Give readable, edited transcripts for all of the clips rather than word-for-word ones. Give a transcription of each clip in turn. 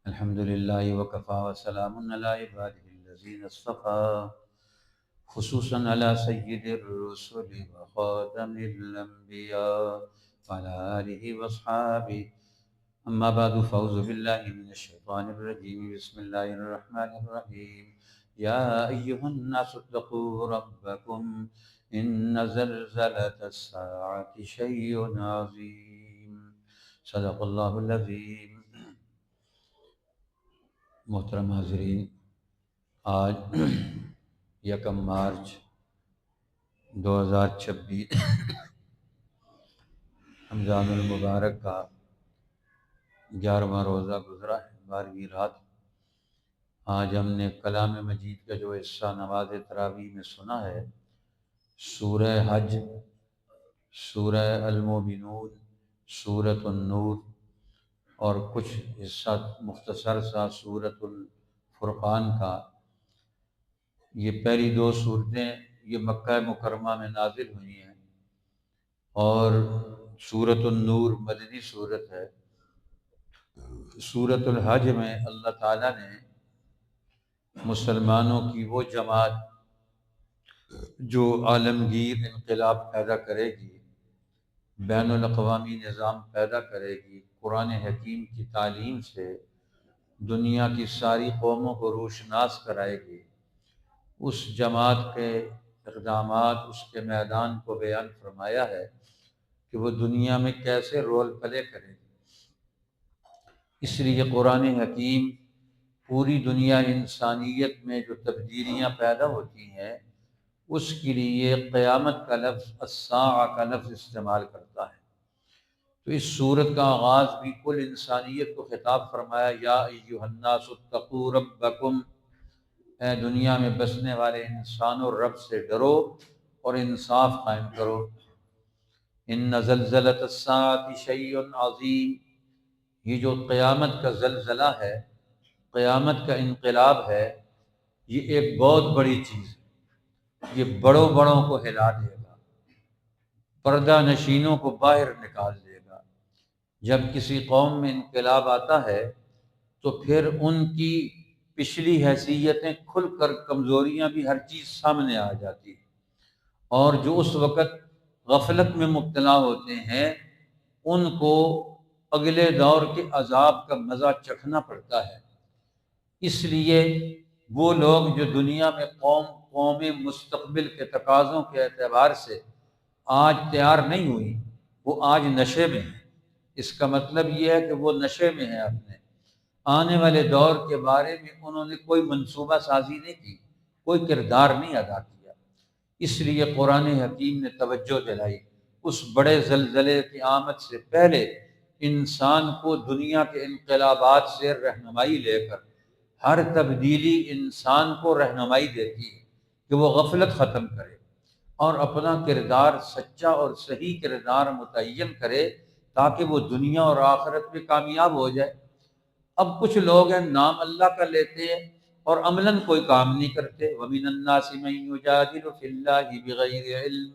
الحمد للہ وکفا وسلام علی عباده الذین اصطفى خصوصا علی سید الرسل وخاتم الانبیاء وعلى آلہ واصحابہ اما بعد فاعوذ باللہ من الشیطان الرجیم بسم اللہ الرحمن الرحیم یا ایہا الناس اتقوا ربکم ان زلزلة الساعة شیء عظیم صدق اللہ العظیم۔ محترم حاضرین، آج 1 مارچ 2026 رمضان المبارک کا 11واں روزہ گزرا ہے، 12ویں رات۔ آج ہم نے کلام مجید کا جو حصہ نماز تراویح میں سنا ہے، سورہ حج، سورہ المومنون، سورۃ النور اور کچھ حصہ مختصر سا سورۃ الفرقان کا، یہ پہلی 2 صورتیں یہ مکہ مکرمہ میں نازل ہوئی ہیں، اور سورۃ النور مدنی صورت ہے۔ سورۃ الحج میں اللہ تعالیٰ نے مسلمانوں کی وہ جماعت جو عالمگیر انقلاب پیدا کرے گی، بین الاقوامی نظام پیدا کرے گی، قرآن حکیم کی تعلیم سے دنیا کی ساری قوموں کو روشناس کرائے گی، اس جماعت کے اقدامات، اس کے میدان کو بیان فرمایا ہے کہ وہ دنیا میں کیسے رول پلے کرے گی۔ اس لیے قرآن حکیم پوری دنیا انسانیت میں جو تبدیلیاں پیدا ہوتی ہیں اس کے لیے قیامت کا لفظ، الساعہ کا لفظ استعمال کرتا ہے۔ تو اس صورت کا آغاز بھی کل انسانیت کو خطاب فرمایا، یا ایھا الناس اتقوا ربکم، اے دنیا میں بسنے والے انسانوں، رب سے ڈرو اور انصاف قائم کرو۔ ان زلزلۃ الساعۃ شیء عظیم، یہ جو قیامت کا زلزلہ ہے، قیامت کا انقلاب ہے، یہ ایک بہت بڑی چیز ہے۔ یہ بڑوں بڑوں کو ہلا دے گا، پردہ نشینوں کو باہر نکال دے گا۔ جب کسی قوم میں انقلاب آتا ہے تو پھر ان کی پچھلی حیثیتیں کھل کر، کمزوریاں بھی، ہر چیز سامنے آ جاتی ہے، اور جو اس وقت غفلت میں مبتلا ہوتے ہیں ان کو اگلے دور کے عذاب کا مزہ چکھنا پڑتا ہے۔ اس لیے وہ لوگ جو دنیا میں قوم مستقبل کے تقاضوں کے اعتبار سے آج تیار نہیں ہوئی، وہ آج نشے میں ہیں۔ اس کا مطلب یہ ہے کہ وہ نشے میں ہیں، اپنے آنے والے دور کے بارے میں انہوں نے کوئی منصوبہ سازی نہیں کی، کوئی کردار نہیں ادا کیا۔ اس لیے قرآن حکیم نے توجہ دلائی، اس بڑے زلزلے کی آمد سے پہلے انسان کو دنیا کے انقلابات سے رہنمائی لے کر، ہر تبدیلی انسان کو رہنمائی دیتی ہے کہ وہ غفلت ختم کرے اور اپنا کردار سچا اور صحیح کردار متعین کرے تاکہ وہ دنیا اور آخرت میں کامیاب ہو جائے۔ اب کچھ لوگ ہیں نام اللہ کا لیتے ہیں اور عملاً کوئی کام نہیں کرتے۔ وَمِنَ النَّاسِ مَن يُجَادِلُ فِي اللَّهِ بِغَيْرِ عِلْمٍ،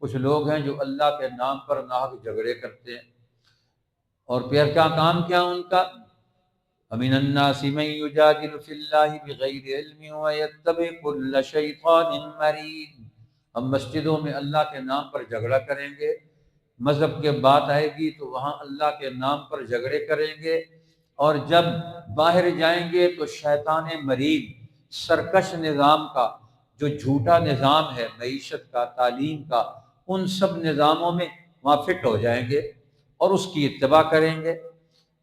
کچھ لوگ ہیں جو اللہ کے نام پر ناحق جھگڑے کرتے ہیں، اور پھر کیا کام کیا ان کا؟ وَمِنَ النَّاسِ مَن يُجَادِلُ فِي اللَّهِ بِغَيْرِ عِلْمٍ وَيَتَّبِعُ كُلَّ شَيْطَانٍ مَرِيدٍ۔ ہم مسجدوں میں اللہ کے نام پر جھگڑا کریں گے، مذہب کے بات آئے گی تو وہاں اللہ کے نام پر جھگڑے کریں گے، اور جب باہر جائیں گے تو شیطان مرید، سرکش نظام کا جو جھوٹا نظام ہے، معیشت کا، تعلیم کا، ان سب نظاموں میں وہاں فٹ ہو جائیں گے اور اس کی اتباع کریں گے۔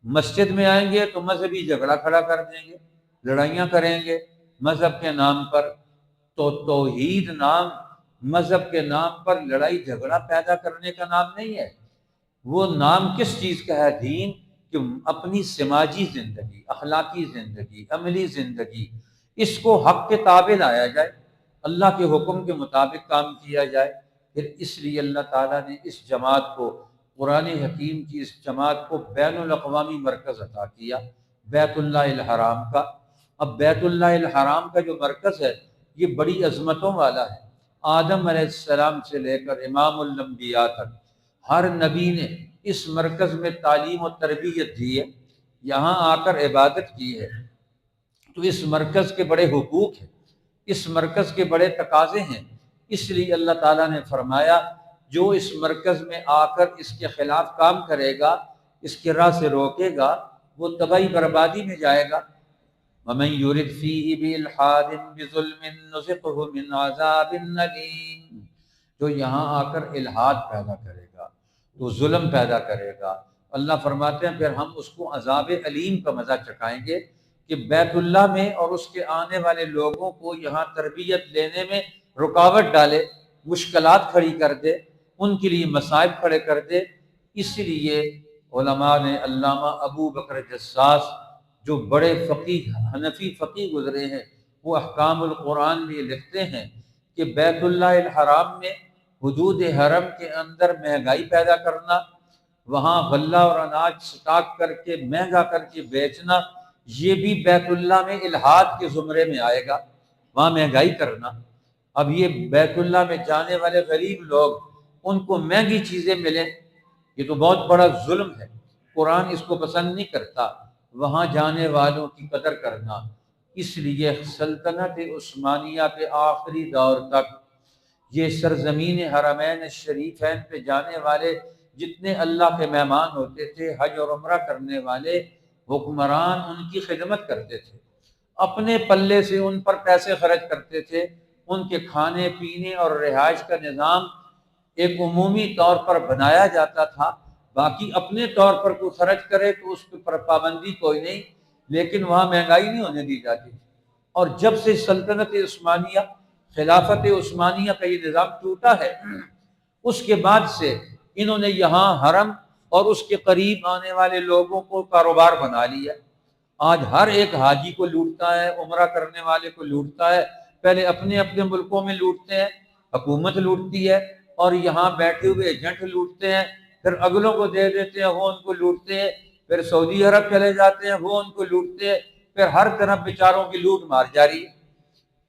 مسجد میں آئیں گے تو مذہبی جھگڑا کھڑا کر دیں گے، لڑائیاں کریں گے مذہب کے نام پر۔ تو توحید نام مذہب کے نام پر لڑائی جھگڑا پیدا کرنے کا نام نہیں ہے۔ وہ نام کس چیز کا ہے؟ دین، کہ اپنی سماجی زندگی، اخلاقی زندگی، عملی زندگی، اس کو حق کے تابع لایا جائے، اللہ کے حکم کے مطابق کام کیا جائے۔ پھر اس لیے اللہ تعالیٰ نے اس جماعت کو، قرآن حکیم کی اس جماعت کو بین الاقوامی مرکز عطا کیا، بیت اللہ الحرام کا۔ اب بیت اللہ الحرام کا جو مرکز ہے یہ بڑی عظمتوں والا ہے۔ آدم علیہ السلام سے لے کر امام الانبیاء تک ہر نبی نے اس مرکز میں تعلیم و تربیت دی ہے۔ یہاں آ کر عبادت کی ہے، تو اس مرکز کے بڑے حقوق ہیں، اس مرکز کے بڑے تقاضے ہیں۔ اس لیے اللہ تعالیٰ نے فرمایا جو اس مرکز میں آ کر اس کے خلاف کام کرے گا، اس کے راہ سے روکے گا، وہ تباہی بربادی میں جائے گا۔ وَمَن يُرِدْ فِيهِ بِإِلْحَادٍ بِظُلْمٍ نُذِقْهُ مِنْ عَذَابٍ أَلِيمٍ، جو یہاں آ کر الحاد پیدا کرے گا، تو ظلم پیدا کرے گا، اللہ فرماتے ہیں پھر ہم اس کو عذاب علیم کا مزہ چکھائیں گے کہ بیت اللہ میں اور اس کے آنے والے لوگوں کو یہاں تربیت لینے میں رکاوٹ ڈالے، مشکلات کھڑی کر دے، ان کے لیے مصائب کھڑے کر دے۔ اس لیے علماء نے علامہ ابو بکر جساس جو بڑے فقیہ حنفی فقیہ گزرے ہیں، وہ احکام القرآن میں لکھتے ہیں کہ بیت اللہ الحرام میں حدود حرم کے اندر مہنگائی پیدا کرنا، وہاں غلہ اور اناج سٹاک کر کے مہنگا کر کے بیچنا، یہ بھی بیت اللہ میں الحاد کے زمرے میں آئے گا، وہاں مہنگائی کرنا۔ اب یہ بیت اللہ میں جانے والے غریب لوگ، ان کو مہنگی چیزیں ملیں، یہ تو بہت بڑا ظلم ہے، قرآن اس کو پسند نہیں کرتا، وہاں جانے والوں کی قدر کرنا۔ اس لیے سلطنت عثمانیہ کے آخری دور تک یہ سرزمین حرمین شریفین پہ جانے والے جتنے اللہ کے مہمان ہوتے تھے، حج اور عمرہ کرنے والے حکمران ان کی خدمت کرتے تھے، اپنے پلے سے ان پر پیسے خرچ کرتے تھے، ان کے کھانے پینے اور رہائش کا نظام ایک عمومی طور پر بنایا جاتا تھا، باقی اپنے طور پر کوئی خرچ کرے تو اس پر پابندی کوئی نہیں، لیکن وہاں مہنگائی نہیں ہونے دی جاتی تھی۔ اور جب سے سلطنت عثمانیہ، خلافت عثمانیہ کا یہ نظام ٹوٹا ہے، اس کے بعد سے انہوں نے یہاں حرم اور اس کے قریب آنے والے لوگوں کو کاروبار بنا لیا۔ آج ہر ایک حاجی کو لوٹتا ہے، عمرہ کرنے والے کو لوٹتا ہے، پہلے اپنے اپنے ملکوں میں لوٹتے ہیں، حکومت لوٹتی ہے، اور یہاں بیٹھے ہوئے ایجنٹ لوٹتے ہیں، پھر اگلوں کو دے دیتے ہیں، وہ ان کو لوٹتے ہیں، پھر سعودی عرب چلے جاتے ہیں، وہ ان کو لوٹتے ہیں، پھر ہر طرف بیچاروں کی لوٹ مار جاری ہے۔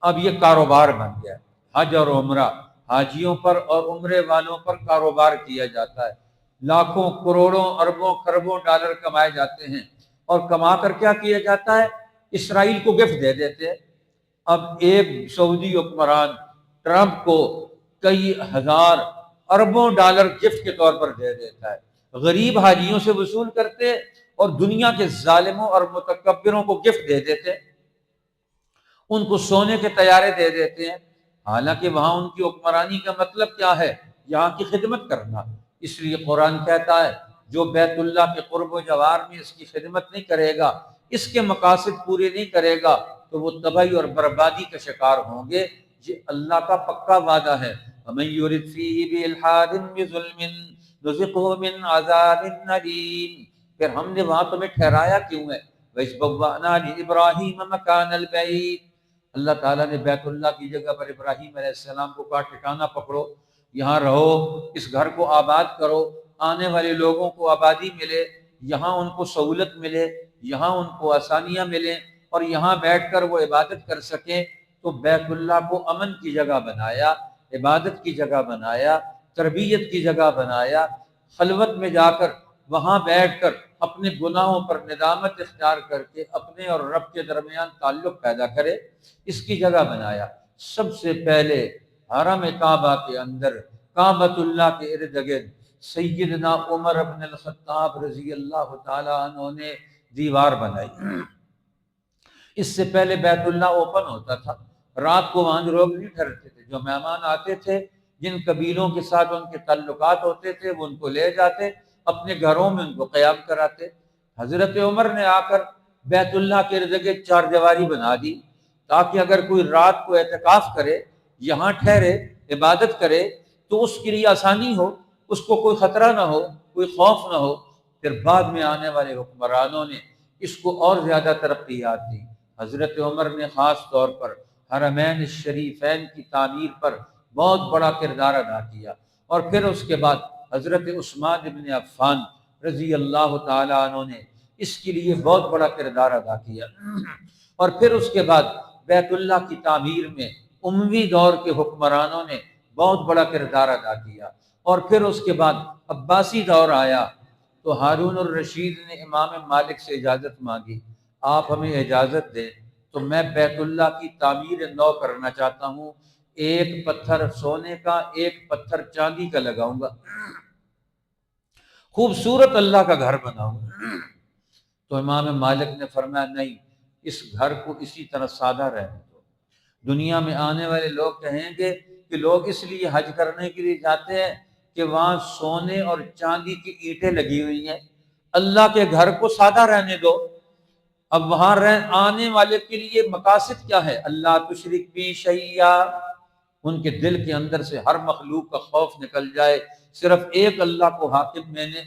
اب یہ کاروبار بن گیا، حج اور عمرہ، حاجیوں پر اور عمرے والوں پر کاروبار کیا جاتا ہے، لاکھوں کروڑوں اربوں خربوں ڈالر کمائے جاتے ہیں، اور کما کر کیا کیا جاتا ہے؟ اسرائیل کو گفٹ دے دیتے ہیں۔ اب ایک سعودی حکمران ٹرمپ کو کئی ہزار اربوں ڈالر گفٹ کے طور پر دے دیتا ہے، غریب حاجیوں سے وصول کرتے اور دنیا کے ظالموں اور متکبروں کو گفٹ دے دیتے، ان کو سونے کے طیارے دے دیتے ہیں، حالانکہ وہاں ان کی حکمرانی کا مطلب کیا ہے؟ یہاں کی خدمت کرنا۔ اس لیے قرآن کہتا ہے جو بیت اللہ کے قرب و جوار میں اس کی خدمت نہیں کرے گا، اس کے مقاصد پورے نہیں کرے گا، تو وہ تباہی اور بربادی کا شکار ہوں گے۔ یہ اللہ کا پکا وعدہ ہے۔ وَمَن يُرِدْ فِيهِ بِإِلْحَادٍ بِظُلْمٍ نُذِقْهُ مِنْ عَذَابٍ أَلِيمٍ، پھر ہم نے وہاں تمہیں ٹھہرایا کیوں ہے؟ وَإِذْ بَوَّأْنَا لِإِبْرَاهِيمَ مَكَانَ الْبَيْتِ، اللہ تعالیٰ نے بیت اللہ کی جگہ پر ابراہیم علیہ السلام کو کہا ٹھکانہ پکڑو، یہاں رہو، اس گھر کو آباد کرو، آنے والے لوگوں کو آبادی ملے، یہاں ان کو سہولت ملے، یہاں ان کو آسانیاں ملیں، اور یہاں بیٹھ کر وہ عبادت کر سکیں۔ تو بیت اللہ کو امن کی جگہ بنایا، عبادت کی جگہ بنایا، تربیت کی جگہ بنایا، خلوت میں جا کر وہاں بیٹھ کر اپنے گناہوں پر ندامت اختیار کر کے اپنے اور رب کے درمیان تعلق پیدا کرے، اس کی جگہ بنایا۔ سب سے پہلے حرم کعبہ کے اندر کعبۃ اللہ کے ارد گرد سیدنا عمر بن الخطاب رضی اللہ تعالیٰ عنہ نے دیوار بنائی۔ اس سے پہلے بیت اللہ اوپن ہوتا تھا، رات کو وہاں لوگ نہیں ٹھہرتے تھے، جو مہمان آتے تھے، جن قبیلوں کے ساتھ ان کے تعلقات ہوتے تھے، وہ ان کو لے جاتے، اپنے گھروں میں ان کو قیام کراتے۔ حضرت عمر نے آ کر بیت اللہ کے ارد گرد چار دیواری بنا دی، تاکہ اگر کوئی رات کو اعتکاف کرے، یہاں ٹھہرے، عبادت کرے، تو اس کے لیے آسانی ہو، اس کو کوئی خطرہ نہ ہو، کوئی خوف نہ ہو۔ پھر بعد میں آنے والے حکمرانوں نے اس کو اور زیادہ ترقیات دی۔ حضرت عمر نے خاص طور پر حرمین شریفین کی تعمیر پر بہت بڑا کردار ادا کیا، اور پھر اس کے بعد حضرت عثمان بن عفان رضی اللہ تعالیٰ عنہ نے اس کے لیے بہت بڑا کردار ادا کیا، اور پھر اس کے بعد بیت اللہ کی تعمیر میں اموی دور کے حکمرانوں نے بہت بڑا کردار ادا کیا، اور پھر اس کے بعد عباسی دور آیا، تو تو ہارون الرشید نے امام مالک سے اجازت مانگی، آپ ہمیں اجازت دیں تو میں بیت اللہ کی تعمیر نو کرنا چاہتا ہوں، ایک پتھر سونے کا ایک پتھر چاندی کا لگاؤں گا، خوبصورت اللہ کا گھر بناؤں گا۔ تو امام مالک نے فرمایا نہیں، اس گھر کو اسی طرح سادہ رہنے دو، دنیا میں آنے والے لوگ کہیں گے کہ لوگ اس لیے حج کرنے کے لیے جاتے ہیں کہ وہاں سونے اور چاندی کی اینٹیں لگی ہوئی ہیں، اللہ کے گھر کو سادہ رہنے دو۔ اب وہاں آنے والے کے لیے مقاصد کیا ہے؟ اللہ تشرک بی شیئا، ان کے دل کے اندر سے ہر مخلوق کا خوف نکل جائے، صرف ایک اللہ کو حاکم میں نے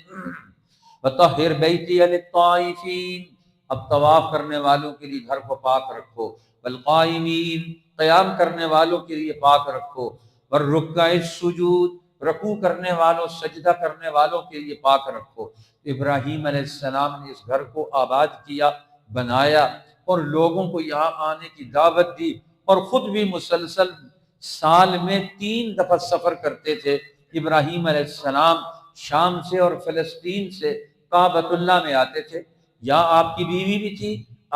وطہر بیتی للطائفین، اب طواف کرنے والوں کے لیے گھر کو پاک رکھو، والقائمین، قیام کرنے والوں کے لیے پاک رکھو، والرکع السجود، رکوع کرنے والوں سجدہ کرنے والوں کے لیے پاک رکھو۔ ابراہیم علیہ السلام نے اس گھر کو آباد کیا، بنایا، اور لوگوں کو یہاں آنے کی دعوت دی، اور خود بھی مسلسل سال میں 3 دفعہ سفر کرتے تھے۔ ابراہیم علیہ السلام شام سے اور فلسطین سے کعبۃ اللہ میں آتے تھے، یہاں آپ کی بیوی بھی تھی،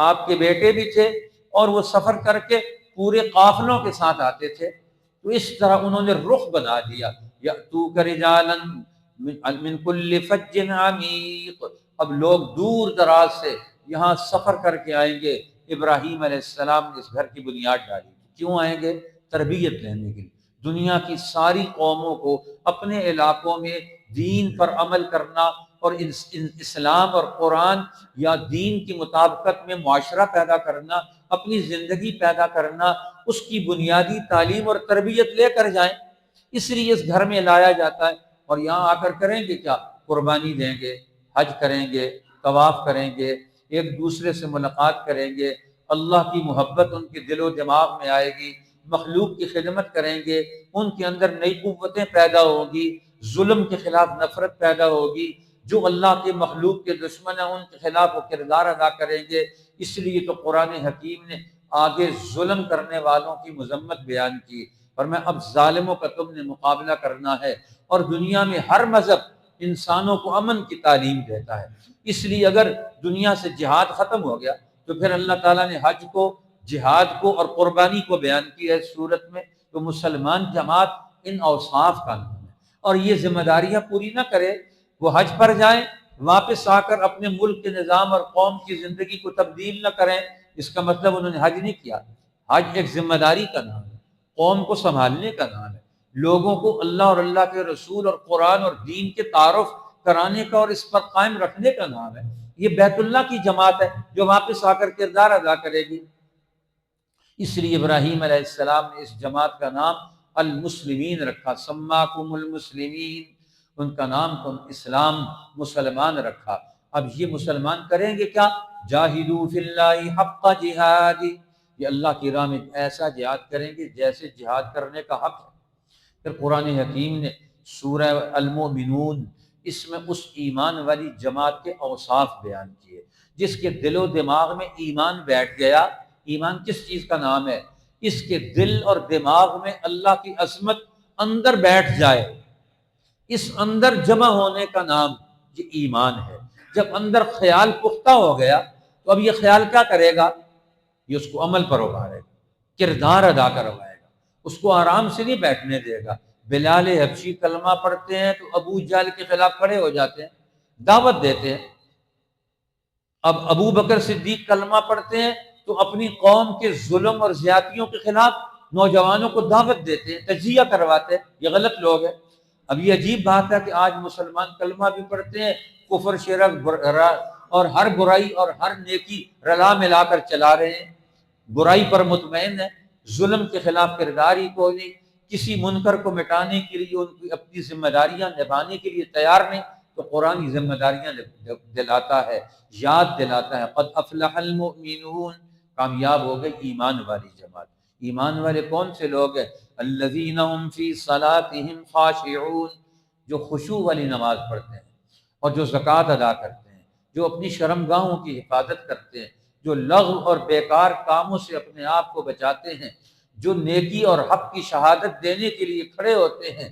آپ کے بیٹے بھی تھے، اور وہ سفر کر کے پورے قافلوں کے ساتھ آتے تھے۔ تو اس طرح انہوں نے رخ بنا دیا، یأتوک رجالا من کل فج عمیق، اب لوگ دور دراز سے یہاں سفر کر کے آئیں گے۔ ابراہیم علیہ السلام نے اس گھر کی بنیاد ڈالی، کیوں آئیں گے؟ تربیت لینے کے لیے، دنیا کی ساری قوموں کو اپنے علاقوں میں دین پر عمل کرنا اور اسلام اور قرآن یا دین کی مطابقت میں معاشرہ پیدا کرنا، اپنی زندگی پیدا کرنا، اس کی بنیادی تعلیم اور تربیت لے کر جائیں، اس لیے اس گھر میں لایا جاتا ہے۔ اور یہاں آ کر کریں گے کیا؟ قربانی دیں گے، حج کریں گے، طواف کریں گے، ایک دوسرے سے ملاقات کریں گے، اللہ کی محبت ان کے دل و دماغ میں آئے گی، مخلوق کی خدمت کریں گے، ان کے اندر نئی قوتیں پیدا ہوگی، ظلم کے خلاف نفرت پیدا ہوگی، جو اللہ کے مخلوق کے دشمن ہیں ان کے خلاف وہ کردار ادا کریں گے۔ اس لیے تو قرآن حکیم نے آگے ظلم کرنے والوں کی مذمت بیان کی، اور میں اب ظالموں کا تم نے مقابلہ کرنا ہے۔ اور دنیا میں ہر مذہب انسانوں کو امن کی تعلیم دیتا ہے، اس لیے اگر دنیا سے جہاد ختم ہو گیا تو پھر اللہ تعالیٰ نے حج کو، جہاد کو اور قربانی کو بیان کیا ہے اس صورت میں۔ تو مسلمان جماعت ان اوصاف کا نام ہے، اور یہ ذمہ داریاں پوری نہ کرے، وہ حج پر جائیں، واپس آ کر اپنے ملک کے نظام اور قوم کی زندگی کو تبدیل نہ کریں، اس کا مطلب انہوں نے حج نہیں کیا۔ حج ایک ذمہ داری کا نام ہے، قوم کو سنبھالنے کا نام ہے، لوگوں کو اللہ اور اللہ کے رسول اور قرآن اور دین کے تعارف کرانے کا اور اس پر قائم رکھنے کا نام ہے۔ یہ بیت اللہ کی جماعت ہے جو واپس آ کر کردار ادا کرے گی۔ اس لیے ابراہیم علیہ السلام نے اس جماعت کا نام المسلمین رکھا، سماکم المسلمین، ان کا نام تو اسلام، مسلمان رکھا۔ اب یہ مسلمان کریں گے کیا؟ جاہدوا فی اللہ حق جہاد، یہ اللہ کی راہ میں ایسا جہاد کریں گے جیسے جہاد کرنے کا حق ہے۔ پھر قرآن حکیم نے سورہ المؤمنون، اس میں اس ایمان والی جماعت کے اوصاف بیان کیے جس کے دل و دماغ میں ایمان بیٹھ گیا۔ ایمان کس چیز کا نام ہے؟ اس کے دل اور دماغ میں اللہ کی عظمت اندر بیٹھ جائے، اس اندر جمع ہونے کا نام یہ ایمان ہے۔ جب اندر خیال پختہ ہو گیا تو اب یہ خیال کیا کرے گا؟ یہ اس کو عمل پر ابھارے گا، کردار ادا کروائے گا، اس کو آرام سے نہیں بیٹھنے دے گا۔ بلال حبشی کلمہ پڑھتے ہیں تو ابو جہل کے خلاف کھڑے ہو جاتے ہیں، دعوت دیتے ہیں۔ اب ابو بکر صدیق کلمہ پڑھتے ہیں تو اپنی قوم کے ظلم اور زیادتیوں کے خلاف نوجوانوں کو دعوت دیتے ہیں، تجزیہ کرواتے ہیں۔ یہ غلط لوگ ہیں۔ اب یہ عجیب بات ہے کہ آج مسلمان کلمہ بھی پڑھتے ہیں، کفر، شرک اور ہر برائی اور ہر نیکی رلا ملا کر چلا رہے ہیں، برائی پر مطمئن ہے، ظلم کے خلاف کردار ہی کوئی نہیں، کسی منکر کو مٹانے کے لیے ان کی اپنی ذمہ داریاں نبھانے کے لیے تیار نہیں۔ تو قرآن کی ذمہ داریاں دلاتا ہے، یاد دلاتا ہے، قد افلح المؤمنون، کامیاب ہو گئے ایمان والی جماعت۔ ایمان والے کون سے لوگ ہیں؟ الذین هم فی صلاتهم خاشعون، جو خشوع والی نماز پڑھتے ہیں اور جو زکوٰۃ ادا کرتے ہیں، جو اپنی شرمگاہوں کی حفاظت کرتے ہیں، جو لغو اور بیکار کاموں سے اپنے آپ کو بچاتے ہیں، جو نیکی اور حق کی شہادت دینے کے لیے کھڑے ہوتے ہیں،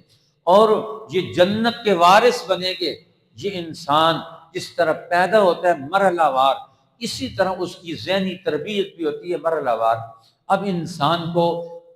اور یہ جنت کے وارث بنے گے۔ یہ انسان جس طرح پیدا ہوتا ہے مرحلہ وار، اسی طرح اس کی ذہنی تربیت بھی ہوتی ہے مرحلہ وار۔ اب انسان کو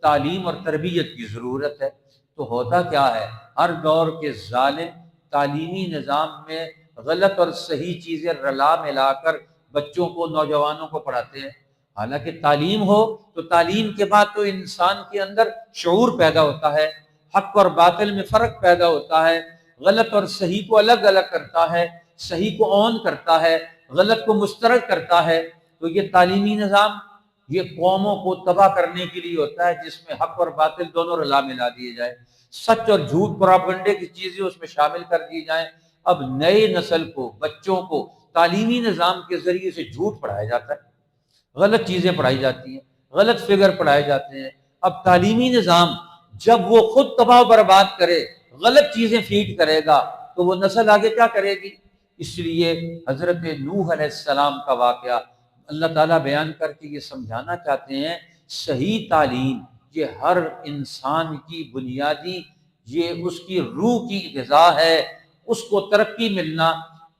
تعلیم اور تربیت کی ضرورت ہے، تو ہوتا کیا ہے، ہر دور کے ظالم تعلیمی نظام میں غلط اور صحیح چیزیں رلا ملا کر بچوں کو، نوجوانوں کو پڑھاتے ہیں۔ حالانکہ تعلیم ہو تو تعلیم کے بعد تو انسان کے اندر شعور پیدا ہوتا ہے، حق اور باطل میں فرق پیدا ہوتا ہے، غلط اور صحیح کو الگ الگ کرتا ہے، صحیح کو اون کرتا ہے، غلط کو مسترد کرتا ہے۔ تو یہ تعلیمی نظام یہ قوموں کو تباہ کرنے کے لیے ہوتا ہے، جس میں حق اور باطل دونوں رلا ملا دیے جائے، سچ اور جھوٹ پراپگنڈے کی چیزیں اس میں شامل کر دی جائیں۔ اب نئے نسل کو، بچوں کو تعلیمی نظام کے ذریعے سے جھوٹ پڑھایا جاتا ہے، غلط چیزیں پڑھائی جاتی ہیں، غلط فگر پڑھائے جاتے ہیں۔ اب تعلیمی نظام جب وہ خود تباہ و برباد کرے، غلط چیزیں فیڈ کرے گا، تو وہ نسل آگے کیا کرے گی؟ اس لیے حضرت نوح علیہ السلام کا واقعہ اللہ تعالیٰ بیان کر کے یہ سمجھانا چاہتے ہیں، صحیح تعلیم یہ ہر انسان کی بنیادی، یہ اس کی روح کی غذا ہے، اس کو ترقی ملنا،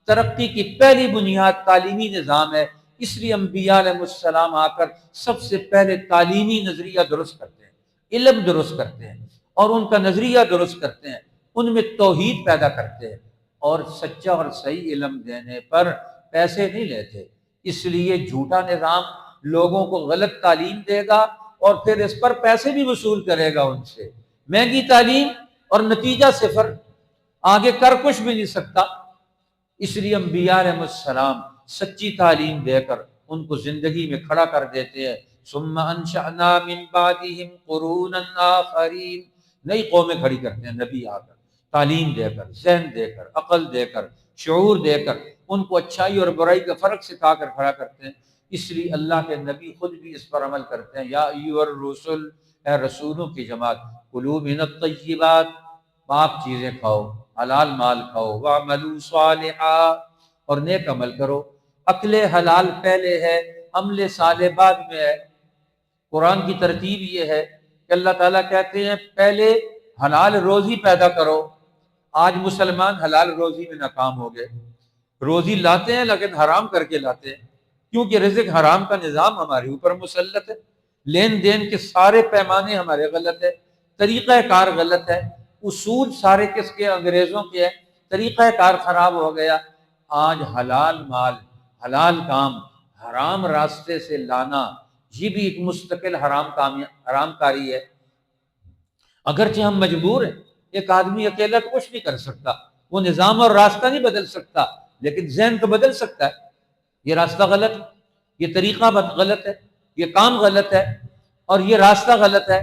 ترقی کی پہلی بنیاد تعلیمی نظام ہے۔ اس لیے انبیاء علیہ السلام آ کر سب سے پہلے تعلیمی نظریہ درست کرتے ہیں، علم درست کرتے ہیں، اور ان کا نظریہ درست کرتے ہیں، ان میں توحید پیدا کرتے ہیں، اور سچا اور صحیح علم دینے پر پیسے نہیں لیتے۔ اس لیے جھوٹا نظام لوگوں کو غلط تعلیم دے گا اور پھر اس پر پیسے بھی وصول کرے گا ان سے، مہنگی تعلیم اور نتیجہ صفر، آگے کر کچھ بھی نہیں سکتا۔ اس لیے انبیاء علیہ السلام سچی تعلیم دے کر ان کو زندگی میں کھڑا کر دیتے ہیں۔ ثم انشأنا من بعدهم قرونا آخرین، نئی قومیں کھڑی کرتے ہیں نبی آ کر، تعلیم دے کر، ذہن دے کر، عقل دے کر، شعور دے کر، ان کو اچھائی اور برائی کا فرق سکھا کر کھڑا کرتے ہیں۔ اس لیے اللہ کے نبی خود بھی اس پر عمل کرتے ہیں۔ یا ایھا الرسل، اے رسولوں کی جماعت، کلوا من الطیبات، پاک چیزیں کھاؤ، حلال مال کھاؤ، واعملوا صالحا، اور نیک عمل کرو۔ اکل حلال پہلے ہے، عمل صالح بعد میں ہے۔ قرآن کی ترتیب یہ ہے کہ اللہ تعالیٰ کہتے ہیں پہلے حلال روزی پیدا کرو۔ آج مسلمان حلال روزی میں ناکام ہو گئے، روزی لاتے ہیں لیکن حرام کر کے لاتے ہیں، کیونکہ رزق حرام کا نظام ہمارے اوپر مسلط ہے، لین دین کے سارے پیمانے ہمارے غلط ہے، طریقہ کار غلط ہے، اصول سارے کس کے؟ انگریزوں کے ہیں، طریقہ کار خراب ہو گیا۔ آج حلال مال، حلال کام حرام راستے سے لانا، یہ بھی ایک مستقل حرام کاری ہے۔ اگرچہ ہم مجبور ہیں، ایک آدمی اکیلا تو کچھ نہیں کر سکتا، وہ نظام اور راستہ نہیں بدل سکتا، لیکن ذہن تو بدل سکتا ہے۔ یہ راستہ غلط ہے، یہ طریقہ غلط ہے، یہ کام غلط ہے، اور یہ راستہ غلط ہے،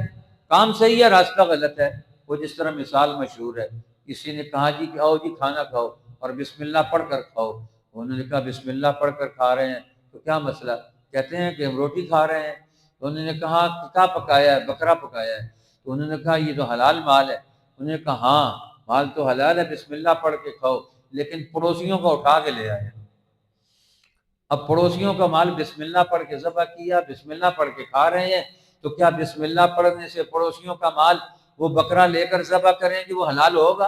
کام صحیح ہے، راستہ غلط ہے۔ وہ جس طرح مثال مشہور ہے، کسی نے کہا جی کہ آؤ جی کھانا کھاؤ اور بسم اللہ پڑھ کر کھاؤ۔ انہوں نے کہا بسم اللہ پڑھ کر کھا رہے ہیں تو کیا مسئلہ؟ کہتے ہیں کہ ہم روٹی کھا رہے ہیں۔ تو انہوں نے کہا کیا پکایا ہے؟ بکرا پکایا ہے۔ تو انہوں نے کہا یہ تو حلال مال ہے۔ انہوں نے کہا ہاں مال تو حلال ہے، بسم اللہ پڑھ کے کھاؤ، لیکن پڑوسیوں کا اٹھا کے لے آئے۔ اب پڑوسیوں کا مال بسم اللہ پڑھ کے ذبح کیا، بسم اللہ پڑھ کے کھا رہے ہیں، تو کیا بسم اللہ پڑھنے سے پڑوسیوں کا مال وہ بکرا لے کر ذبح کریں گے وہ حلال ہوگا؟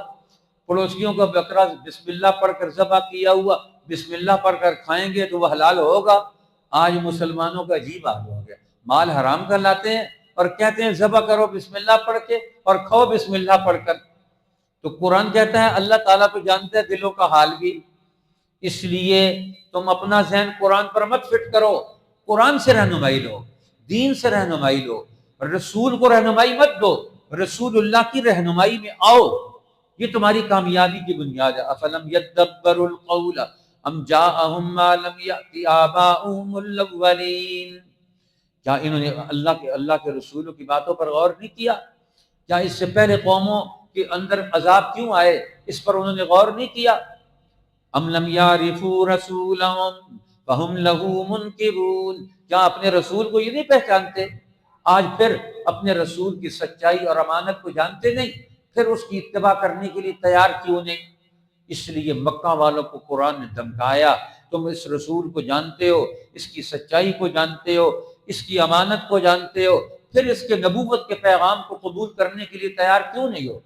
پڑوسیوں کا بکرا بسم اللہ پڑھ کر ذبح کیا ہوا بسم اللہ پڑھ کر کھائیں گے تو وہ حلال ہوگا؟ آج مسلمانوں کا عجیب حال ہو گیا، مال حرام کا لاتے ہیں اور کہتے ہیں ذبح کرو بسم اللہ پڑھ کے اور کھاؤ بسم اللہ پڑھ کر۔ تو قرآن کہتا ہے اللہ تعالیٰ تو جانتا ہے دلوں کا حال بھی، اس لیے تم اپنا ذہن قرآن پر مت فٹ کرو، قرآن سے رہنمائی لو، دین سے رہنمائی لو، رسول کو رہنمائی مت دو، رسول اللہ کی رہنمائی میں آؤ، یہ تمہاری کامیابی کی بنیاد ہے۔ افلم یدبروا القول ام جاءہم ما لم یأت آباؤہم الاولین، کیا انہوں نے اللہ کے رسولوں کی باتوں پر غور نہیں کیا؟ کیا اس سے پہلے قوموں کے اندر عذاب کیوں آئے اس پر انہوں نے غور نہیں کیا؟ ام لم یعرفوا رسولہم فہم لہ منکرون، کیا اپنے رسول کو یہ نہیں پہچانتے؟ آج پھر اپنے رسول کی سچائی اور امانت کو جانتے نہیں، پھر اس کی اتباع کرنے کے لیے تیار کیوں نہیں؟ اس لیے مکہ والوں کو قرآن نے دھمکایا، تم اس رسول کو جانتے ہو، اس کی سچائی کو جانتے ہو، اس کی امانت کو جانتے ہو، پھر اس کے نبوت کے پیغام کو قبول کرنے کے لیے تیار کیوں نہیں ہو؟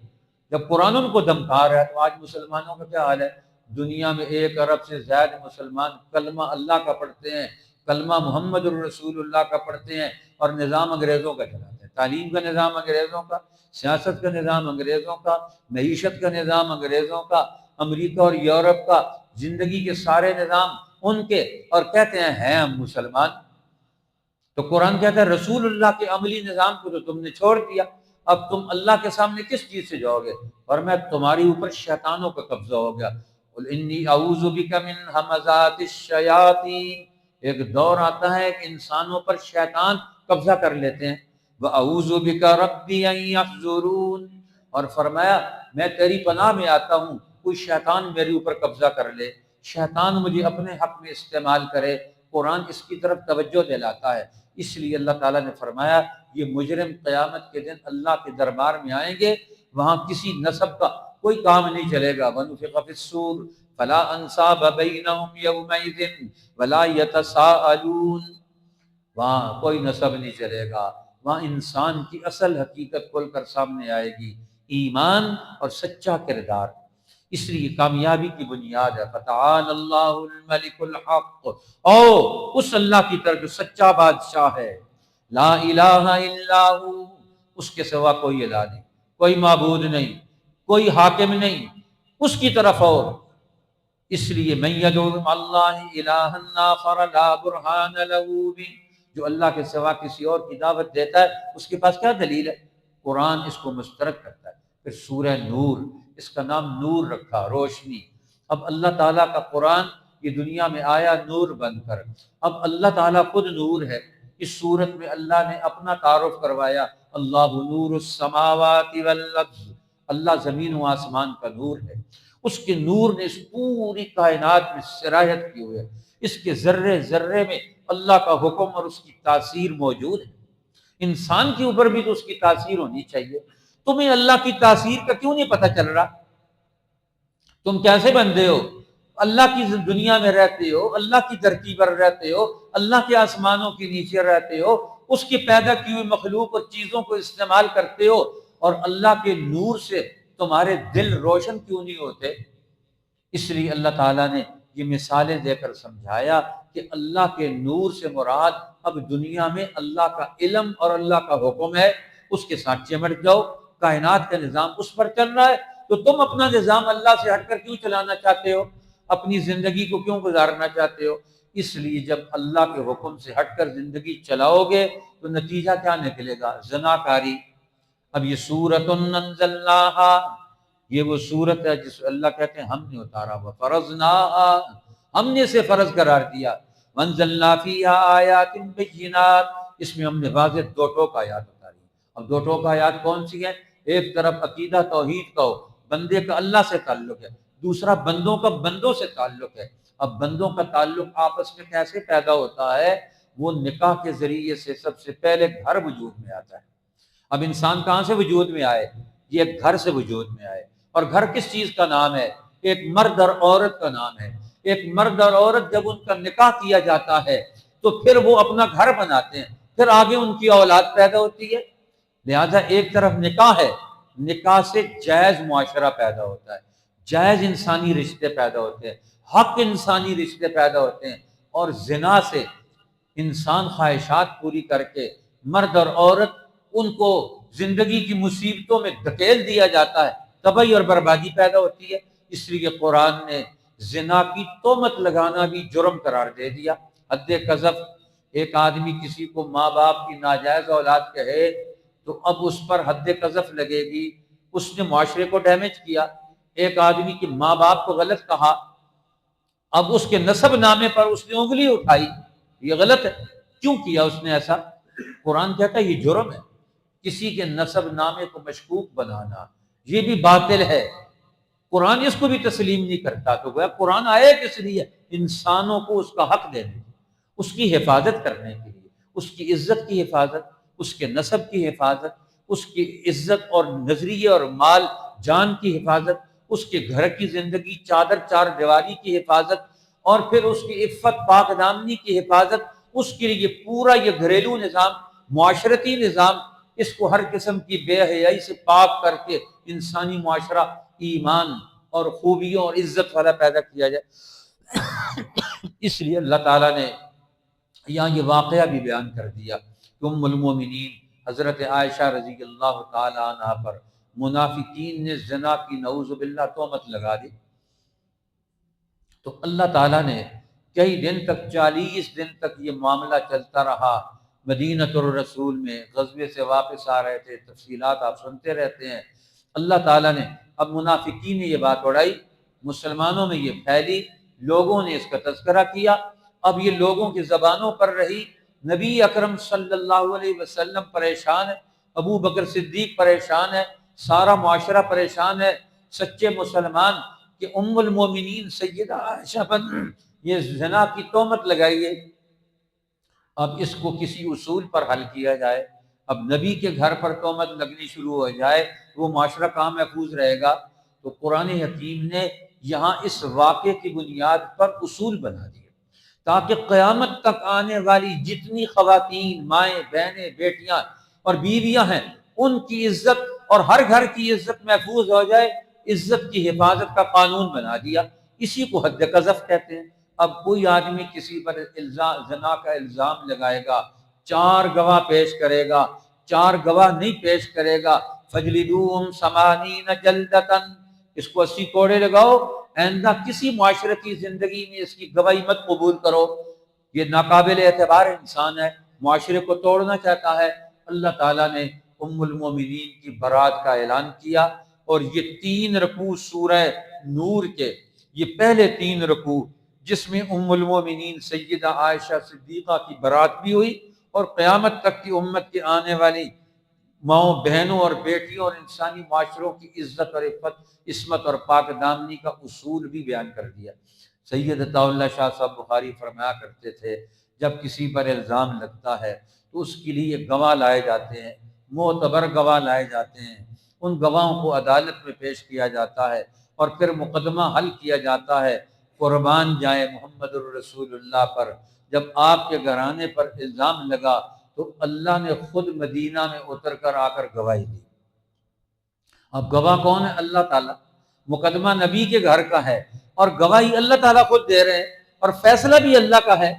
جب قرآن ان کو دھمکا رہا ہے تو آج مسلمانوں کا کیا حال ہے؟ دنیا میں 1 ارب سے زائد مسلمان کلمہ اللہ کا پڑھتے ہیں، کلمہ محمد الرسول اللہ کا پڑھتے ہیں، اور نظام انگریزوں کا چلاتے ہیں۔ تعلیم کا نظام انگریزوں کا، سیاست کا نظام انگریزوں کا، معیشت کا نظام انگریزوں کا، امریکہ اور یورپ کا، زندگی کے سارے نظام ان کے، اور کہتے ہیں ہم مسلمان۔ تو قرآن کہتا ہے رسول اللہ کے عملی نظام کو تو تم نے چھوڑ دیا، اب تم اللہ کے سامنے کس چیز سے جاؤ گے؟ اور میں تمہاری اوپر شیطانوں کا قبضہ ہو گیا۔ قل انی اعوذ بک من ہمزات الشیاطین، ایک دور آتا ہے کہ انسانوں پر شیطان قبضہ کر لیتے ہیں۔ واعوذ بک ربی ان یحضرون، اور فرمایا میں تیری پناہ میں آتا ہوں کوئی شیطان میرے اوپر قبضہ کر لے، شیطان مجھے اپنے حق میں استعمال کرے۔ قرآن اس کی طرف توجہ دلاتا ہے، اس لیے اللہ تعالیٰ نے فرمایا یہ مجرم قیامت کے دن اللہ کے دربار میں آئیں گے، وہاں کسی نسب کا کوئی کام نہیں چلے گا۔ وَنُفِخَ فِي الصُّورِ فَلَا أَنْسَابَ بَيْنَهُمْ يَوْمَئِذٍ وَلَا يَتَسَاءَلُونَ، وہاں کوئی نسب نہیں چلے گا، وہاں انسان کی اصل حقیقت کھل کر سامنے آئے گی، ایمان اور سچا کردار۔ اس لیے کامیابی کی بنیاد ہے فَتَعَالَى اللَّهُ الْمَلِكُ الْحَقُّ، او اس اللہ کی طرف جو سچا بادشاہ ہے، لا الہ الا ہو، اس کے سوا کوئی الہ نہیں، کوئی معبود نہیں، کوئی حاکم نہیں، اس کی طرف اور۔ اس لیے من یدعو مع اللہ الہا آخر لا برہان لہ بہ، جو اللہ کے سوا کسی اور کی دعوت دیتا ہے اس کے پاس کیا دلیل ہے؟ قرآن اس کو مسترد کرتا ہے۔ پھر سورہ نور، اس کا نام نور رکھا، روشنی۔ اب اللہ تعالیٰ کا قرآن یہ دنیا میں آیا نور بن کر، اب اللہ تعالیٰ خود نور ہے۔ اس صورت میں اللہ نے اپنا تعارف کروایا، اللہ نور السماوات والارض، اللہ زمین و آسمان کا نور ہے۔ اس کے نور نے اس پوری کائنات میں سرایت کی ہوئی ہے، اس کے ذرے ذرے میں اللہ کا حکم اور اس کی تاثیر موجود ہے۔ انسان کے اوپر بھی تو اس کی تاثیر ہونی چاہیے۔ تمہیں اللہ کی تاثیر کا کیوں نہیں پتہ چل رہا؟ تم کیسے بندے ہو؟ اللہ کی دنیا میں رہتے ہو، اللہ کی دھرتی پر رہتے ہو، اللہ کے آسمانوں کے نیچے رہتے ہو، اس کی پیدا کی ہوئی مخلوق اور چیزوں کو استعمال کرتے ہو، اور اللہ کے نور سے تمہارے دل روشن کیوں نہیں ہوتے؟ اس لیے اللہ تعالیٰ نے یہ مثالیں دے کر سمجھایا کہ اللہ کے نور سے مراد اب دنیا میں اللہ کا علم اور اللہ کا حکم ہے، اس کے ساتھ چمٹ جاؤ۔ کائنات کا نظام اس پر چل رہا ہے تو تم اپنا نظام اللہ سے ہٹ کر کیوں چلانا چاہتے ہو؟ اپنی زندگی کو کیوں گزارنا چاہتے ہو؟ اس لیے جب اللہ کے حکم سے ہٹ کر زندگی چلاؤ گے تو نتیجہ کیا نکلے گا؟ زناکاری۔ اب یہ سورۃ انزلناہا، یہ وہ سورت ہے جس اللہ کہتے ہیں ہم نے اتارا ہوا، فرضناہا، ہم نے اسے فرض قرار دیا، وانزلنا فیہا آیات بینات، اس میں ہم نے واضح 2 ٹوک آیات اتاری۔ اب 2 ٹوک آیات کون سی ہیں؟ ایک طرف عقیدہ توحید کا ہو، بندے کا اللہ سے تعلق ہے، دوسرا بندوں کا بندوں سے تعلق ہے۔ اب بندوں کا تعلق آپس میں کیسے پیدا ہوتا ہے؟ وہ نکاح کے ذریعے سے سب سے پہلے گھر وجود میں آتا ہے۔ اب انسان کہاں سے وجود میں آئے؟ یہ ایک گھر سے وجود میں آئے، اور گھر کس چیز کا نام ہے؟ ایک مرد اور عورت کا نام ہے۔ ایک مرد اور عورت جب ان کا نکاح کیا جاتا ہے تو پھر وہ اپنا گھر بناتے ہیں، پھر آگے ان کی اولاد پیدا ہوتی ہے۔ لہذا ایک طرف نکاح ہے، نکاح سے جائز معاشرہ پیدا ہوتا ہے، جائز انسانی رشتے پیدا ہوتے ہیں، حق انسانی رشتے پیدا ہوتے ہیں، اور زنا سے انسان خواہشات پوری کر کے مرد اور عورت ان کو زندگی کی مصیبتوں میں دھکیل دیا جاتا ہے، تباہی اور بربادی پیدا ہوتی ہے۔ اس لیے قرآن نے زنا کی تہمت لگانا بھی جرم قرار دے دیا، حد قذف۔ ایک آدمی کسی کو ماں باپ کی ناجائز اولاد کہے تو اب اس پر حد قذف لگے گی، اس نے معاشرے کو ڈیمیج کیا۔ ایک آدمی کے ماں باپ کو غلط کہا، اب اس کے نسب نامے پر اس نے انگلی اٹھائی، یہ غلط ہے۔ کیوں کیا اس نے ایسا؟ قرآن کہتا ہے یہ جرم ہے۔ کسی کے نسب نامے کو مشکوک بنانا یہ بھی باطل ہے، قرآن اس کو بھی تسلیم نہیں کرتا۔ تو گویا قرآن آئے کس لیے؟ انسانوں کو اس کا حق دینے، اس کی حفاظت کرنے کے لیے، اس کی عزت کی حفاظت، اس کے نسب کی حفاظت، اس کی عزت اور نظریے اور مال جان کی حفاظت، اس کے گھر کی زندگی چادر چار دیواری کی حفاظت، اور پھر اس کی عفت پاک دامنی کی حفاظت۔ اس کے لیے پورا یہ گھریلو نظام، معاشرتی نظام، اس کو ہر قسم کی بے حیائی سے پاک کر کے انسانی معاشرہ ایمان اور خوبیوں اور عزت والا پیدا کیا جائے۔ اس لیے اللہ تعالیٰ نے یہاں یہ واقعہ بھی بیان کر دیا کہ ام المومنین حضرت عائشہ رضی اللہ تعالی عنہ پر منافقین نے زنا کی نعوذ باللہ تہمت لگا دی، تو اللہ تعالیٰ نے کئی دن تک 40 دن تک یہ معاملہ چلتا رہا۔ مدینۃ الرسول میں غزوے سے واپس آ رہے تھے، تفصیلات آپ سنتے رہتے ہیں۔ اللہ تعالیٰ نے اب منافقین نے یہ بات اڑائی، مسلمانوں میں یہ پھیلی، لوگوں نے اس کا تذکرہ کیا، اب یہ لوگوں کی زبانوں پر رہی۔ نبی اکرم صلی اللہ علیہ وسلم پریشان ہے، ابو بکر صدیق پریشان ہے، سارا معاشرہ پریشان ہے، سچے مسلمان کہ ام المومنین سیدہ عائشہ پر یہ زنا کی تہمت لگائیے، اب اس کو کسی اصول پر حل کیا جائے۔ اب نبی کے گھر پر تہمت لگنی شروع ہو جائے وہ معاشرہ کہاں محفوظ رہے گا؟ تو قرآن حکیم نے یہاں اس واقعے کی بنیاد پر اصول بنا دیے تاکہ قیامت تک آنے والی جتنی خواتین، مائیں، بہنیں، بیٹیاں اور بیویاں ہیں ان کی عزت اور ہر گھر کی عزت محفوظ ہو جائے۔ عزت کی حفاظت کا قانون بنا دیا، اسی کو حد قذف کہتے ہیں۔ اب کوئی آدمی کسی پر زنا کا الزام لگائے گا، 4 گواہ پیش کرے گا، 4 گواہ نہیں پیش کرے گا، فجلدوہم 80 جلدۃ، اس کو 80 کوڑے لگاؤ، آئندہ کسی معاشرے کی زندگی میں اس کی گواہی مت قبول کرو، یہ ناقابل اعتبار انسان ہے، معاشرے کو توڑنا چاہتا ہے۔ اللہ تعالیٰ نے ام المومنین کی برات کا اعلان کیا، اور یہ 3 رکوع سورہ نور کے یہ پہلے 3 رکوع جس میں ام المومنین سیدہ عائشہ صدیقہ کی برات بھی ہوئی، اور قیامت تک کی امت کے آنے والی ماؤں، بہنوں اور بیٹیوں اور انسانی معاشروں کی عزت اور عصمت اور پاک دامنی کا اصول بھی بیان کر دیا۔ سید عطا اللہ شاہ صاحب بخاری فرمایا کرتے تھے جب کسی پر الزام لگتا ہے تو اس کے لیے گواہ لائے جاتے ہیں، معتبر گواہ لائے جاتے ہیں، ان گواہوں کو عدالت میں پیش کیا جاتا ہے اور پھر مقدمہ حل کیا جاتا ہے۔ قربان جائے محمد الرسول اللہ پر، جب آپ کے گھرانے پر الزام لگا تو اللہ نے خود مدینہ میں اتر کر آ کر گواہی دی۔ اب گواہ کون ہے؟ اللہ تعالیٰ۔ مقدمہ نبی کے گھر کا ہے اور گواہی اللہ تعالیٰ خود دے رہے ہیں، اور فیصلہ بھی اللہ کا ہے،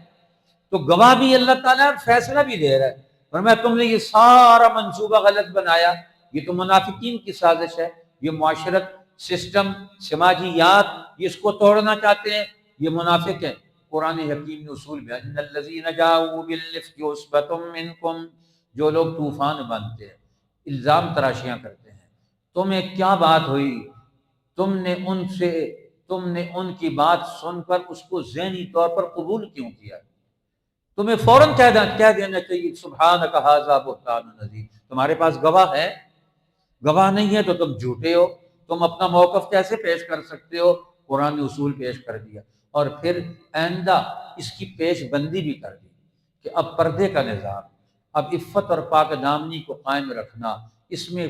تو گواہ بھی اللہ تعالیٰ اور فیصلہ بھی دے رہا ہے۔ فرمایا تم نے یہ سارا منصوبہ غلط بنایا، یہ تو منافقین کی سازش ہے، یہ معاشرت، سسٹم، سماجیات، یہ اس کو توڑنا چاہتے ہیں، یہ منافق ہیں۔ قرآن حکیم نے اصول میں ان الذین جاؤوا بالافک عصبۃ منکم، جو لوگ طوفان باندھتے ہیں، الزام تراشیاں کرتے ہیں، تمہیں کیا بات ہوئی، تم نے ان کی بات سن کر اس کو ذہنی طور پر قبول کیوں کیا؟ تمہیں فوراً کہہ دینا چاہیے سبحانک ھذا بہتان عظیم، تمہارے پاس گواہ ہے، گواہ نہیں ہے تو تم جھوٹے ہو، تم اپنا موقف کیسے پیش کر سکتے ہو؟ قرآن نے اصول پیش کر دیا، اور پھر آئندہ اس کی پیش بندی بھی کر دی کہ اب پردے کا نظام، اب عفت اور پاک دامنی کو قائم رکھنا، اس میں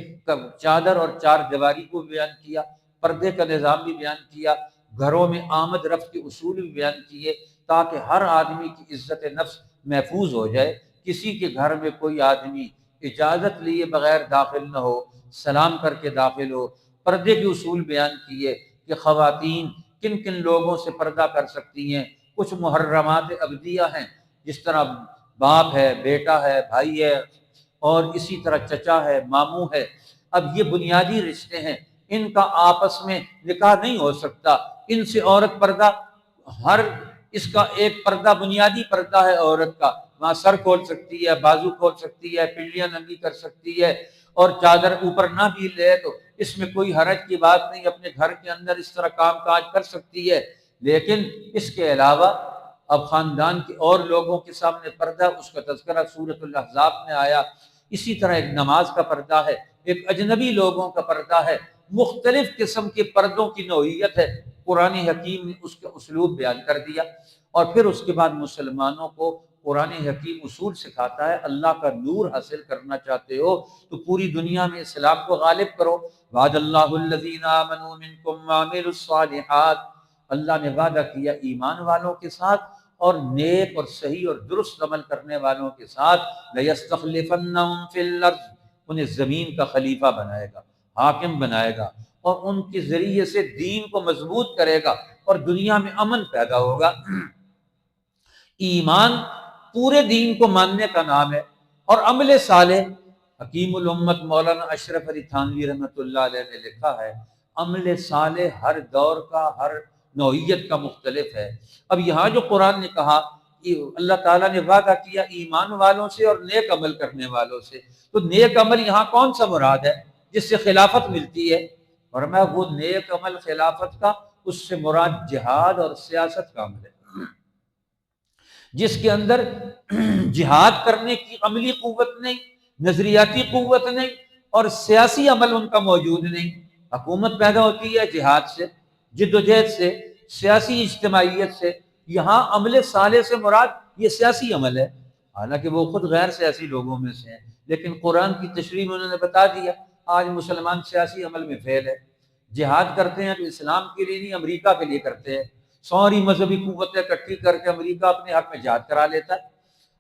چادر اور 4 دیواری کو بیان کیا، پردے کا نظام بھی بیان کیا، گھروں میں آمد رفت کے اصول بھی بیان کیے تاکہ ہر آدمی کی عزت نفس محفوظ ہو جائے، کسی کے گھر میں کوئی آدمی اجازت لیے بغیر داخل نہ ہو، سلام کر کے داخل ہو۔ پردے کے اصول بیان کیے کہ خواتین کن کن لوگوں سے پردہ کر سکتی ہیں، کچھ محرمات ابدیہ ہیں، جس طرح باپ ہے، بیٹا ہے، بھائی ہے، اور اسی طرح چچا ہے، ماموں ہے۔ اب یہ بنیادی رشتے ہیں، ان کا آپس میں نکاح نہیں ہو سکتا، ان سے عورت پردہ، ہر اس کا ایک پردہ بنیادی پردہ ہے عورت کا، وہاں سر کھول سکتی ہے، بازو کھول سکتی ہے، پنڈلیاں ننگی کر سکتی ہے، اور چادر اوپر نہ بھی لے تو اس میں کوئی حرج کی بات نہیں، اپنے گھر کے اندر اس طرح کام کاج کر سکتی ہے۔ لیکن اس کے علاوہ اب خاندان کے اور لوگوں کے سامنے پردہ، اس کا تذکرہ سورۃ الاحزاب میں آیا۔ اسی طرح ایک نماز کا پردہ ہے، ایک اجنبی لوگوں کا پردہ ہے، مختلف قسم کے پردوں کی نوعیت ہے، قرآن حکیم نے اس کا اسلوب بیان کر دیا۔ اور پھر اس کے بعد مسلمانوں کو قرآن حکیم اصول سکھاتا ہے، اللہ کا نور حاصل کرنا چاہتے ہو تو پوری دنیا میں اسلام کو غالب کرو۔ وعد اللہ الذین آمنوا منکم وعملوا الصالحات، اللہ نے وعدہ کیا ایمان والوں کے ساتھ اور نیک اور صحیح اور درست عمل کرنے والوں کے ساتھ، لَيَسْتَخْلِفَنَّهُمْ فِي الْأَرْضِ، انہیں زمین کا خلیفہ بنائے گا، حاکم بنائے گا، اور ان کے ذریعے سے دین کو مضبوط کرے گا اور دنیا میں امن پیدا ہوگا۔ ایمان پورے دین کو ماننے کا نام ہے، اور عمل صالح، حکیم الامت مولانا اشرف علی تھانوی رحمۃ اللہ علیہ نے لکھا ہے، عمل صالح ہر دور کا، ہر نوعیت کا مختلف ہے۔ اب یہاں جو قرآن نے کہا، اللہ تعالیٰ نے وعدہ کیا ایمان والوں سے اور نیک عمل کرنے والوں سے، تو نیک عمل یہاں کون سا مراد ہے جس سے خلافت ملتی ہے؟ اور میں وہ نیک عمل خلافت کا، اس سے مراد جہاد اور سیاست کا عمل ہے، جس کے اندر جہاد کرنے کی عملی قوت نہیں، نظریاتی قوت نہیں، اور سیاسی عمل ان کا موجود نہیں۔ حکومت پیدا ہوتی ہے جہاد سے، جد و جہد سے، سیاسی اجتماعیت سے۔ یہاں عمل صالح سے مراد یہ سیاسی عمل ہے، حالانکہ وہ خود غیر سیاسی لوگوں میں سے ہیں، لیکن قرآن کی تشریح میں انہوں نے بتا دیا آج مسلمان سیاسی عمل میں فیل ہے۔ جہاد کرتے ہیں تو اسلام کے لیے نہیں، امریکہ کے لیے کرتے ہیں۔ ساری مذہبی قوتیں اکٹھی کر کے امریکہ اپنے حق میں جہاد کرا لیتا ہے،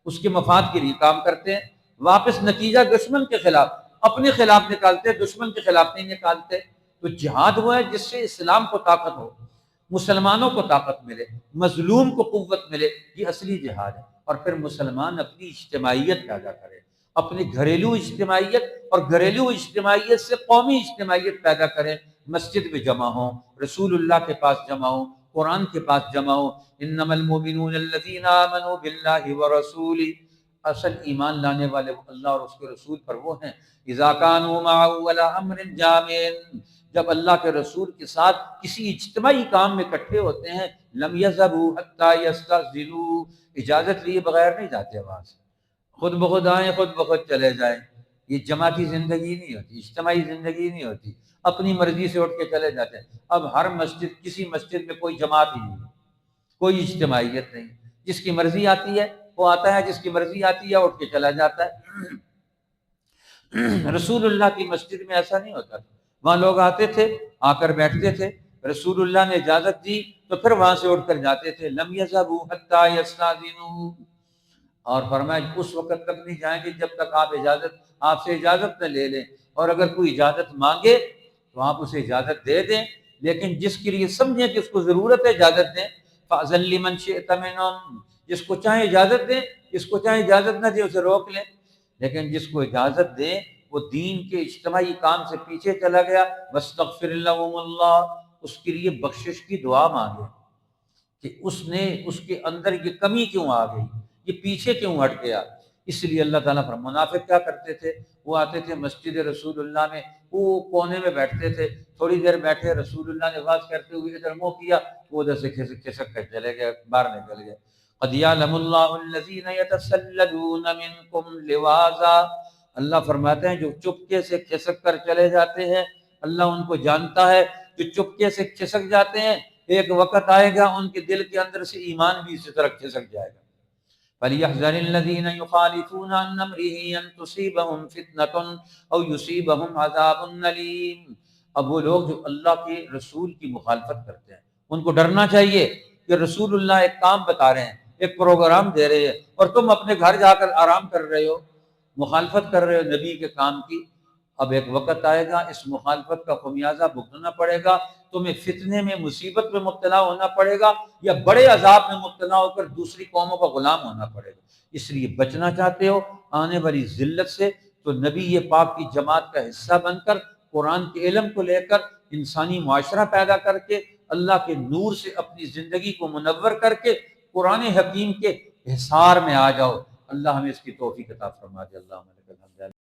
اس کے مفاد کے لیے کام کرتے ہیں، واپس نتیجہ دشمن کے خلاف، اپنے خلاف نکالتے ہیں، دشمن کے خلاف نہیں نکالتے۔ تو جہاد وہ ہے جس سے اسلام کو طاقت ہو، مسلمانوں کو طاقت ملے، مظلوم کو قوت ملے، یہ اصلی جہاد ہے۔ اور پھر مسلمان اپنی اجتماعیت پیدا کرے، اپنی گھریلو اجتماعیت، اور گھریلو اجتماعیت سے قومی اجتماعیت پیدا کرے، مسجد میں جمع ہوں، رسول اللہ کے پاس جمع ہوں، قرآن کے پاس جمع ہوں۔ انما المؤمنون الذین آمنوا باللہ ورسولہ، اصل ایمان لانے والے اللہ اور اس کے رسول پر وہ ہیں، اذا كانوا معه على امر جامع، جب اللہ کے رسول کے ساتھ کسی اجتماعی کام میں اکٹھے ہوتے ہیں، لم يذهبوا حتى يستأذنوا، اجازت لیے بغیر نہیں جاتے وہاں سے، خود بخود آئیں خود بخود چلے جائیں۔ یہ جماعتی زندگی نہیں ہوتی، اجتماعی زندگی نہیں ہوتی، اپنی مرضی سے اٹھ کے چلے جاتے ہیں۔ اب ہر مسجد، کسی مسجد میں کوئی جماعت ہی نہیں، کوئی اجتماعیت نہیں، جس کی مرضی آتی ہے وہ آتا ہے، جس کی مرضی آتی ہے اٹھ کے چلا جاتا ہے۔ رسول اللہ کی مسجد میں ایسا نہیں ہوتا تھا، وہاں لوگ آتے تھے، آ کر بیٹھتے تھے، رسول اللہ نے اجازت دی تو پھر وہاں سے اٹھ کر جاتے تھے۔ لم یذهبوا حتى يستأذنوا، اور فرمایا اس وقت تک نہیں جائیں گے جب تک آپ سے اجازت نہ لے لیں، اور اگر کوئی اجازت مانگے تو آپ اسے اجازت دے دیں، لیکن جس کے لیے سمجھیں کہ اس کو ضرورت ہے اجازت دیں۔ فَأْذَن لِمَنْ شِئْتَ مِنْهُمْ، جس کو چاہیں اجازت دیں، جس کو چاہیں اجازت نہ دیں اسے روک لیں، لیکن جس کو اجازت دیں وہ دین کے اجتماعی کام سے پیچھے چلا گیا، وَاسْتَغْفِرْ لَهُمُ اللَّهُ، اس کے لیے بخشش کی دعا مانگے کہ اس کے اندر یہ کمی کیوں آ گئی، یہ پیچھے کیوں ہٹ گیا۔ اس لیے اللہ تعالیٰ پر منافق کیا کرتے تھے، وہ آتے تھے مسجد رسول اللہ میں، وہ کونے میں بیٹھتے تھے، تھوڑی دیر بیٹھے، رسول اللہ نے واز کرتے ہوئے ادھر منہ کیا، وہ ادھر سے کھسک کر چلے گئے، باہر نکل گئے۔ قد یعلم اللہ الذین یتسللون منکم لواذا، اللہ فرماتے ہیں جو چپکے سے کھسک کر چلے جاتے ہیں، اللہ ان کو جانتا ہے، جو چپکے سے کھسک جاتے ہیں ایک وقت آئے گا ان کے دل کے اندر سے ایمان بھی اسی طرح کھسک جائے گا۔ فَلْيَحْذَرِ الَّذِينَ يُخَالِفُونَ عَنْ أَمْرِهِ أَن تُصِيبَهُمْ فِتْنَةٌ أَوْ يُصِيبَهُمْ عَذَابٌ أَلِيمٌ، اب وہ لوگ جو اللہ کے رسول کی مخالفت کرتے ہیں ان کو ڈرنا چاہیے کہ رسول اللہ ایک کام بتا رہے ہیں، ایک پروگرام دے رہے ہیں، اور تم اپنے گھر جا کر آرام کر رہے ہو، مخالفت کر رہے ہو نبی کے کام کی۔ اب ایک وقت آئے گا اس مخالفت کا خمیازہ بھگتنا پڑے گا، تمہیں فتنے میں، مصیبت میں مبتلا ہونا پڑے گا، یا بڑے عذاب میں مبتلا ہو کر دوسری قوموں کا غلام ہونا پڑے گا۔ اس لیے بچنا چاہتے ہو آنے والی ذلت سے تو نبی پاک کی جماعت کا حصہ بن کر، قرآن کے علم کو لے کر، انسانی معاشرہ پیدا کر کے، اللہ کے نور سے اپنی زندگی کو منور کر کے قرآن حکیم کے حصار میں آ جاؤ۔ اللہ ہمیں اس کی توفیق عطا فرما دے۔ اللہ